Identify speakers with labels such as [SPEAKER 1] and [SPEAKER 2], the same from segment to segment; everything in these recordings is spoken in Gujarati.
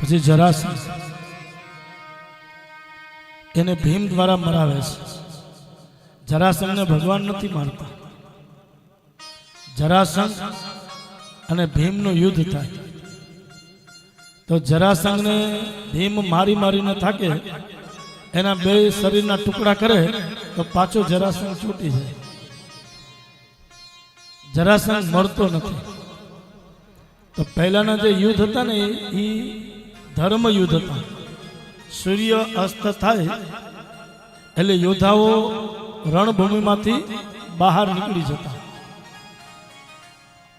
[SPEAKER 1] પછી જરાસંઘ એને ભીમ દ્વારા મરાવે છે. જરાસંઘને ભગવાન નથી મારતા. જરાસંઘ અને ભીમનું યુદ્ધ થાય તો જરાસંઘને ભીમ મારી મારીને થાકે, એના બે શરીરના ટુકડા કરે તો પાછો જરાસંઘ છૂટી જાય. જરાસંઘ મરતો નથી. તો પહેલાના જે યુદ્ધ હતા ને એ ધર્મ યુદ્ધ હતા. સૂર્ય અસ્ત થાય એટલે યોદ્ધાઓ રણભૂમિમાંથી બહાર નીકળી જતા.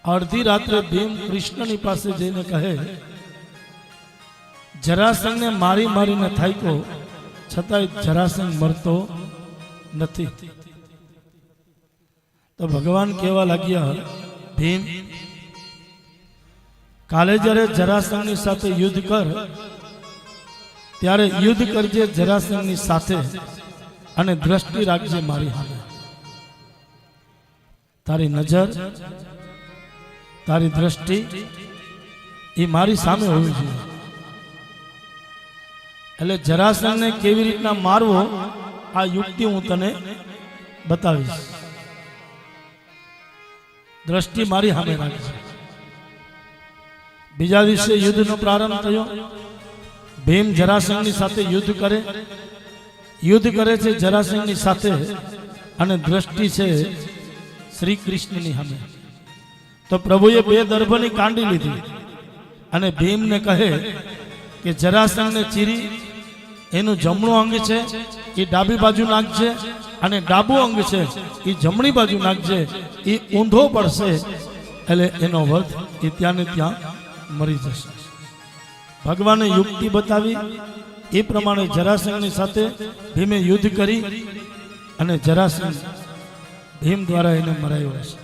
[SPEAKER 1] અડધી રાત્રે ભીમ કૃષ્ણની પાસે જઈને કહે, જરાસંઘને મારી મારીને થાક્યો, છતાંય જરાસંઘ મરતો નથી. તો ભગવાન કહેવા લાગ્યા, ભીમ, કાલે જ્યારે જરાસંઘની સાથે યુદ્ધ કર ત્યારે યુદ્ધ કરજે જરાસંઘની સાથે અને દ્રષ્ટિ રાખજે મારી સામે. તારી નજર, તારી દ્રષ્ટિ એ મારી સામે હોવી જોઈએ. એટલે જરાસંઘને કેવી રીતના મારવો આ યુક્તિ હું તને બતાવીશ. દ્રષ્ટિ મારી સામે રાખજે. બીજા દિવસે યુદ્ધનો પ્રારંભ થયો. ભીમ જરાસંઘની સાથે યુદ્ધ કરે છે જરાસંઘની સાથે, અને દ્રષ્ટિ છે શ્રી કૃષ્ણની સામે. તો પ્રભુએ બે દર્ભની કાંડી લીધી અને ભીમને કહે કે જરાસંઘને ચીરી એનું જમણું અંગ છે એ ડાબી બાજુ નાખજે, અને ડાબુ અંગ છે એ જમણી બાજુ નાખજે. એ ઊંધો પડશે એટલે એનો વધ એ ત્યાં ને ત્યાં મરી જશે. ભગવાને યુક્તિ બતાવી. એ પ્રમાણે જરાસંઘની સાથે ભીમે યુદ્ધ કરી અને જરાસંઘ ભીમ દ્વારા એને મરાયો હશે.